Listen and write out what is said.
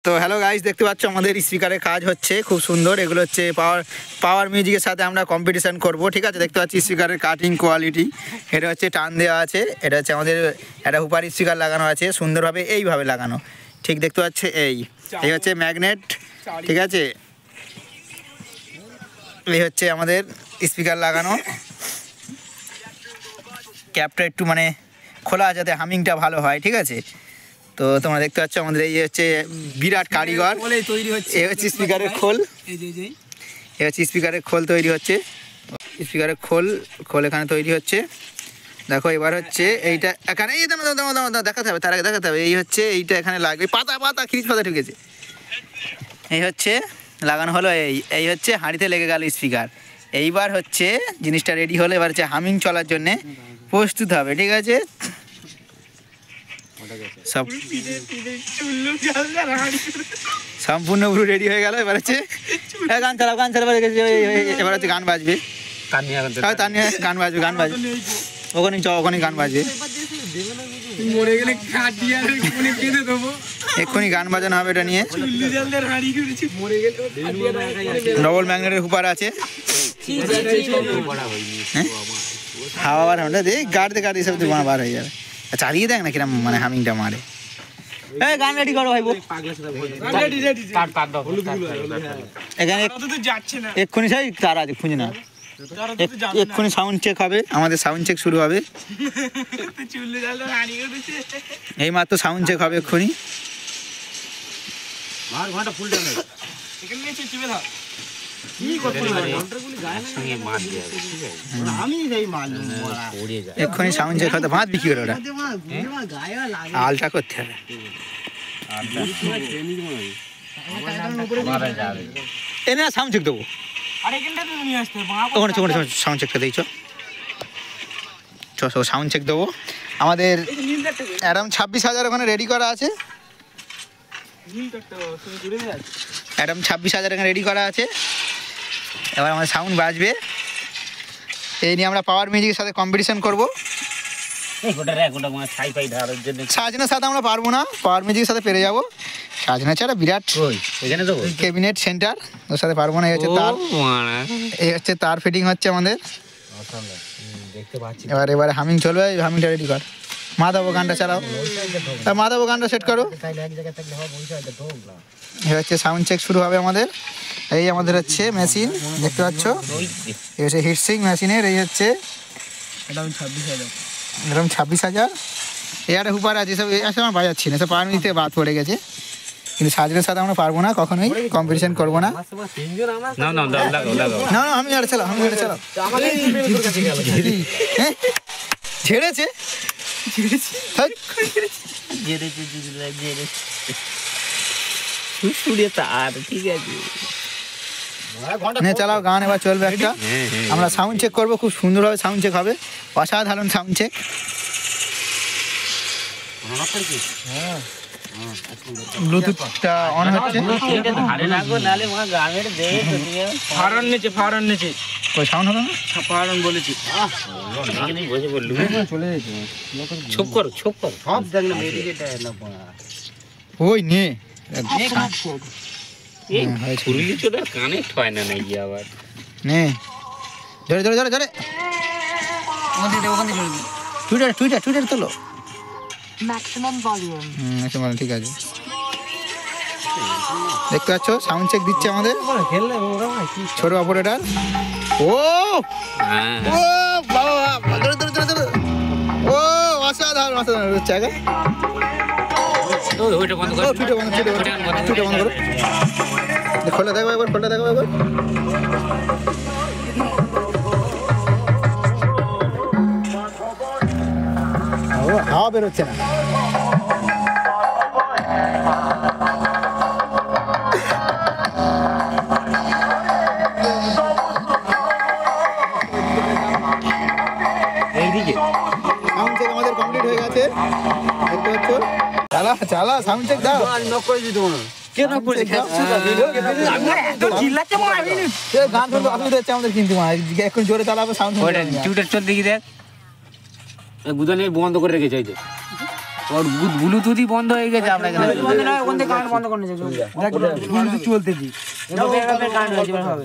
তো hello guys, দেখতে পাচ্ছ আমাদের স্পিকারের কাজ হচ্ছে খুব সুন্দর। এগুলো হচ্ছে পাওয়ার মিউজিকের সাথে আমরা কম্পিটিশন করব, ঠিক আছে। দেখতে পাচ্ছি স্পিকারের কাটিং কোয়ালিটি, এটা হচ্ছে টান দেওয়া আছে। এটা হচ্ছে আমাদের একটা হুপার স্পিকার লাগানো আছে সুন্দরভাবে, এইভাবে লাগানো, ঠিক দেখতে পাচ্ছে। এই হচ্ছে ম্যাগনেট, ঠিক আছে। এই হচ্ছে আমাদের স্পিকার লাগানো। ক্যাপটা একটু মানে খোলা যাতে হামিংটা ভালো হয়, ঠিক আছে। তো তোমরা দেখতে পাচ্ছ আমাদের এই হচ্ছে বিরাট কারিগর, এই হচ্ছে স্পিকারের খোল, এই হচ্ছে স্পিকারের খোল তৈরি হচ্ছে। স্পিকারের খোল এখানে তৈরি হচ্ছে। দেখো এবার হচ্ছে এইটা এখানে, এই দেখাতে হবে, তার আগে দেখাতে হবে। এই হচ্ছে এইটা এখানে লাগবে, পাতা খিরিচ পাতা ঢুকেছে। এই হচ্ছে লাগানো হলো, এই হচ্ছে হাঁড়িতে লেগে গেল স্পিকার। এইবার হচ্ছে জিনিসটা রেডি হলো, এবার হচ্ছে হামিং চলার জন্যে প্রস্তুত হবে, ঠিক আছে। সব সম্পূর্ণ পুরো রেডি হয়ে গেল। এবার হচ্ছে গান চালাও, এবার হচ্ছে গান বাজবে, গান বাজবে ওখানে গান বাজবে। এক্ষুনি গান বাজানো হবে এটা নিয়ে। ডবল ম্যাগনেটের হুপার আছে, হাওয়া বার দেখ গাড়তে সব বার হয়ে যাবে। চালিয়ে দেখ না কিরম মানে হামিংটা মারে। গান রেডি করো ভাই, এখানে এক্ষুনি সেই তার আছে, খুঁজে না, এক্ষুনি সাউন্ড চেক হবে, আমাদের সাউন্ড চেক শুরু হবে। এই মাত্র সাউন্ড চেক হবে এক্ষুনি। এক্ষুনি সাউন্ড চেক হতে ভাত বিক্রি করে, ওটা আলটা করতে হবে। এনে সাউন্ড চেক দেবো, ওখানে সাউন্ড চেকটা দিয়েছ, সাউন্ড চেক দেবো। আমাদের অ্যারাউন্ড 26,000 ওখানে রেডি করা আছে, অ্যারাউন্ড 26,000 এখানে রেডি করা আছে। এবার আমাদের সাউন্ড বাজবে, এই নিয়ে আমরা পাওয়ার মিউজিকের সাথে কম্পিটিশন করবো। সাজনের সাথে আমরা পারবো না, পাওয়ার মিউজিকের সাথে পেরে যাবো। সাজনা ছাড়া বিরাট ক্যাবিনেট সেন্টার, ওর সাথে পারবো না। এই হচ্ছে তার, এই হচ্ছে তার ফিটিং হচ্ছে আমাদের। এবারে হামিং চলবে, হামিংটা রেডি কর। মাধব গানটা চালাও, মাধব গানটা সেট করো। এই হচ্ছে সাউন্ড চেক শুরু হবে আমাদের। এই আমাদের হচ্ছে মেশিন, দেখতে পাচ্ছ, এই হচ্ছে হিটসিং মেশিনের। এই হচ্ছে এরকম 26,000। এই একটা হুপার আছে, সব আমার বাজাচ্ছি না, সব পাওয়ার মিউজিক বাদ পড়ে গেছে। কিন্তু সাজনের সাথে আমরা পারবো না, কখনোই কম্পিটিশন করবো না। না আমি আর চালাও, আমি চালাও। ঝেড়েছে চালাও গান, এবার চলবে একটা। আমরা সাউন্ড চেক করবো, খুব সুন্দরভাবে সাউন্ড চেক হবে, অসাধারণ সাউন্ড চেক। ব্লুটুথটা অন হচ্ছে, কই সাউন্ড হবে না, বলেছি ওই নে কানেক্ট হয় না নাকি আবার, নে ধরে ধরে ধরে ধরে টুইটার তোলো, ঠিক আছে। দেখতে পাচ্ছ সাউন্ড চেক দিচ্ছে আমাদের ছোট অপারেটর। ও ও অসাধারণ জায়গা। খোলা দেখো একবার, খোলা দেখো একবার। হাওয়া বেরোচ্ছে না। সাউন্ড চেক আমাদের কমপ্লিট হয়ে গেছে, দেখতে পাচ্ছ। চালা সাউন্ড চেক দাও। গান অসুবিধা হচ্ছে আমাদের, কিন্তু এখন জোরে চালাবো সাউন্ড। বন্ধ করে রেখেছে। ওর ব্লুটুথই বন্ধ হয়ে গেছে আপনাকে বন্ধ নয় ওখান থেকে কারেন্ট বন্ধ করে নিয়েছে ব্লুটুথ চলতে দিই কারেন্ট হয়েছে হবে